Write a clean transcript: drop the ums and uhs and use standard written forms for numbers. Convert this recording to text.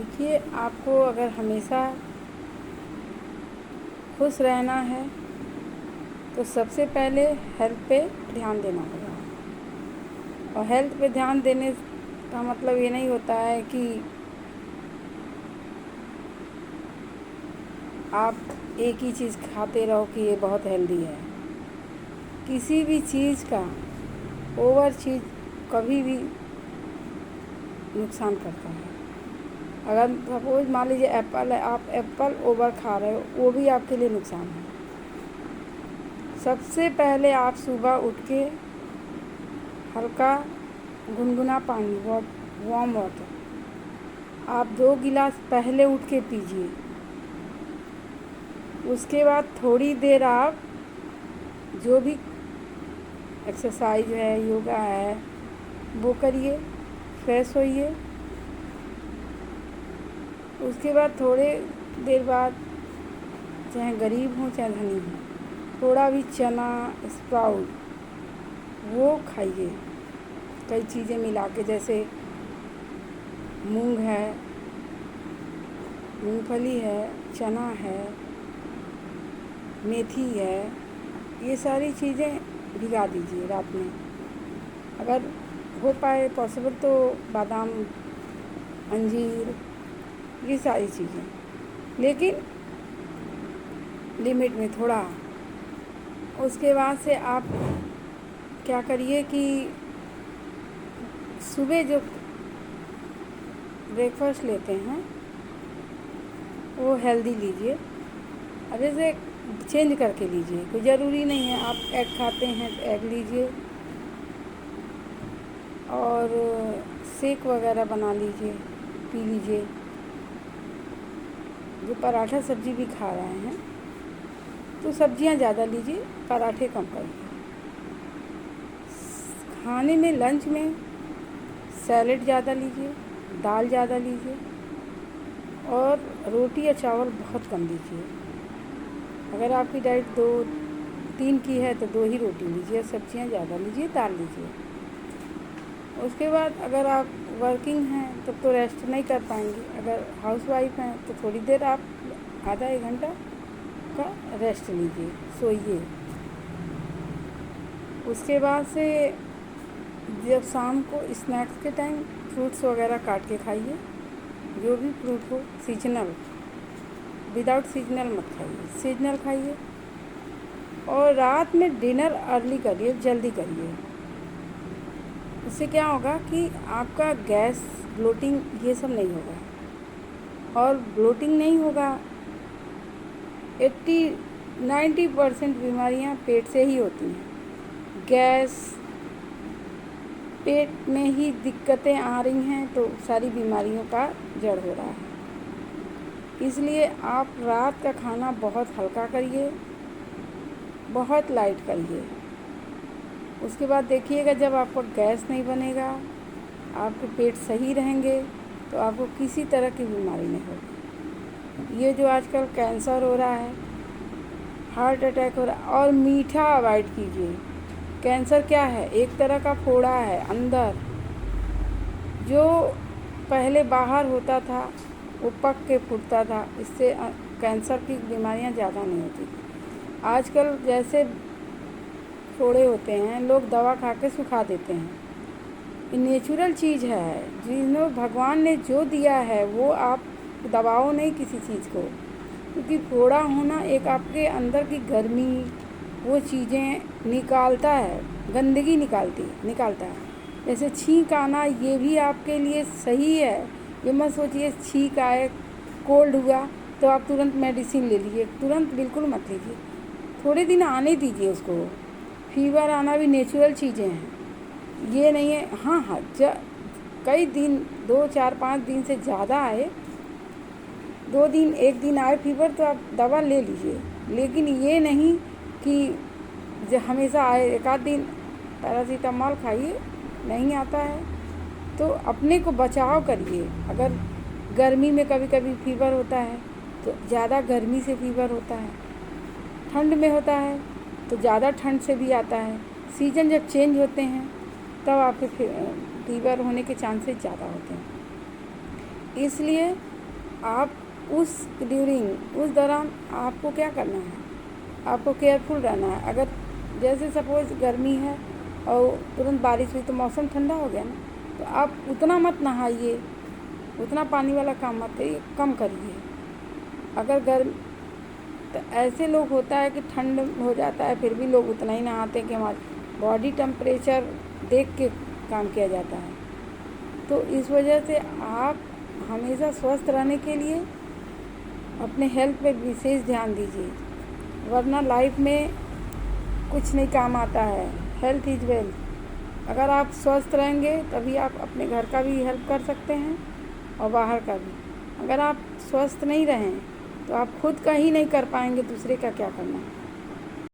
देखिए, आपको अगर हमेशा खुश रहना है तो सबसे पहले हेल्थ पे ध्यान देना होगा। और हेल्थ पे ध्यान देने का मतलब ये नहीं होता है कि आप एक ही चीज़ खाते रहो कि ये बहुत हेल्दी है। किसी भी चीज़ का ओवर चीज़ कभी भी नुकसान करता है। अगर सपोज मान लीजिए एप्पल है, आप एप्पल ओवर खा रहे हो, वो भी आपके लिए नुकसान है। सबसे पहले आप सुबह उठ के हल्का गुनगुना पानी, वार्म वाटर आप 2 गिलास पहले उठ के पीजिए। उसके बाद थोड़ी देर आप जो भी एक्सरसाइज है, योगा है, वो करिए, फ्रेश होइए। उसके बाद थोड़े देर बाद, चाहे गरीब हो चाहे धनी हो, थोड़ा भी चना, स्प्राउट वो खाइए। कई चीज़ें मिला के, जैसे मूंग है, मूंगफली है, चना है, मेथी है, ये सारी चीज़ें भिगा दीजिए रात में। अगर हो पाए पॉसिबल तो बादाम, अंजीर, ये सारी चीज़ें, लेकिन लिमिट में थोड़ा। उसके बाद से आप क्या करिए कि सुबह जो ब्रेकफास्ट लेते हैं वो हेल्दी लीजिए। अब जैसे चेंज करके लीजिए, कोई ज़रूरी नहीं है आप एग खाते हैं तो एग लीजिए, और शेक वगैरह बना लीजिए, पी लीजिए। जो पराठा सब्जी भी खा रहे हैं तो सब्जियां ज़्यादा लीजिए, पराठे कम करिए। खाने में, लंच में सैलेड ज़्यादा लीजिए, दाल ज़्यादा लीजिए, और रोटी या चावल बहुत कम लीजिए। अगर आपकी डाइट 2-3 की है तो 2 ही रोटी लीजिए, सब्जियां ज़्यादा लीजिए, दाल लीजिए। उसके बाद अगर आप वर्किंग हैं तब तो रेस्ट नहीं कर पाएंगे। अगर हाउसवाइफ हैं तो थोड़ी देर आप आधा 1 घंटा का रेस्ट लीजिए, सोइए। उसके बाद से जब शाम को स्नैक्स के टाइम फ्रूट्स वगैरह काट के खाइए, जो भी फ्रूट हो, सीजनल, विदाउट सीजनल मत खाइए, सीजनल खाइए। और रात में डिनर अर्ली करिए, जल्दी करिए। इससे क्या होगा कि आपका गैस, ब्लोटिंग, ये सब नहीं होगा। और ब्लोटिंग नहीं होगा, 80-90% बीमारियां पेट से ही होती हैं। गैस, पेट में ही दिक्कतें आ रही हैं तो सारी बीमारियों का जड़ हो रहा है। इसलिए आप रात का खाना बहुत हल्का करिए, बहुत लाइट करिए। उसके बाद देखिएगा, जब आपको गैस नहीं बनेगा, आपके पेट सही रहेंगे, तो आपको किसी तरह की बीमारी नहीं होगी। ये जो आजकल कैंसर हो रहा है, हार्ट अटैक हो रहा है, और मीठा अवॉइड कीजिए। कैंसर क्या है? एक तरह का फोड़ा है अंदर, जो पहले बाहर होता था वो पक के फूटता था। इससे कैंसर की बीमारियां ज़्यादा नहीं होती। आजकल जैसे फोड़े होते हैं, लोग दवा खा के सुखा देते हैं। ये नेचुरल चीज़ है, जिन्होंने भगवान ने जो दिया है वो आप दबाओ नहीं किसी चीज़ को। क्योंकि फोड़ा होना एक आपके अंदर की गर्मी, वो चीज़ें निकालता है, गंदगी निकालता है। जैसे छींक आना, ये भी आपके लिए सही है। ये मत सोचिए छींक आए, कोल्ड हुआ तो आप तुरंत मेडिसिन ले लीजिए, तुरंत बिल्कुल मत लीजिए। थोड़े दिन आने दीजिए उसको। फीवर आना भी नेचुरल चीज़ें हैं, ये नहीं है। हाँ, कई दिन, 2-4-5 दिन से ज़्यादा आए, 2 दिन, 1 दिन आए फीवर, तो आप दवा ले लीजिए। लेकिन ये नहीं कि जो हमेशा आए। 1 आध दिन पैरासीटामॉल खाइए, नहीं आता है तो अपने को बचाव करिए। अगर गर्मी में कभी कभी फीवर होता है तो ज़्यादा गर्मी से फीवर होता है, ठंड में होता है तो ज़्यादा ठंड से भी आता है। सीज़न जब चेंज होते हैं तब आपके फीवर होने के चांसेस ज़्यादा होते हैं। इसलिए आप उस दौरान आपको क्या करना है, आपको केयरफुल रहना है। अगर जैसे सपोज़ गर्मी है और तुरंत बारिश हुई तो मौसम ठंडा हो गया ना, तो आप उतना मत नहाइए, उतना पानी वाला काम मत करिए, कम करिए। अगर तो ऐसे लोग होता है कि ठंड हो जाता है फिर भी लोग उतना ही नहाते हैं कि हमारे बॉडी टेम्परेचर देख के काम किया जाता है। तो इस वजह से आप हमेशा स्वस्थ रहने के लिए अपने हेल्थ पे विशेष ध्यान दीजिए, वरना लाइफ में कुछ नहीं काम आता है। Health is wealth. अगर आप स्वस्थ रहेंगे तभी आप अपने घर का भी हेल्प कर सकते हैं और बाहर का भी। अगर आप स्वस्थ नहीं रहें तो आप खुद का ही नहीं कर पाएंगे, दूसरे का क्या करना।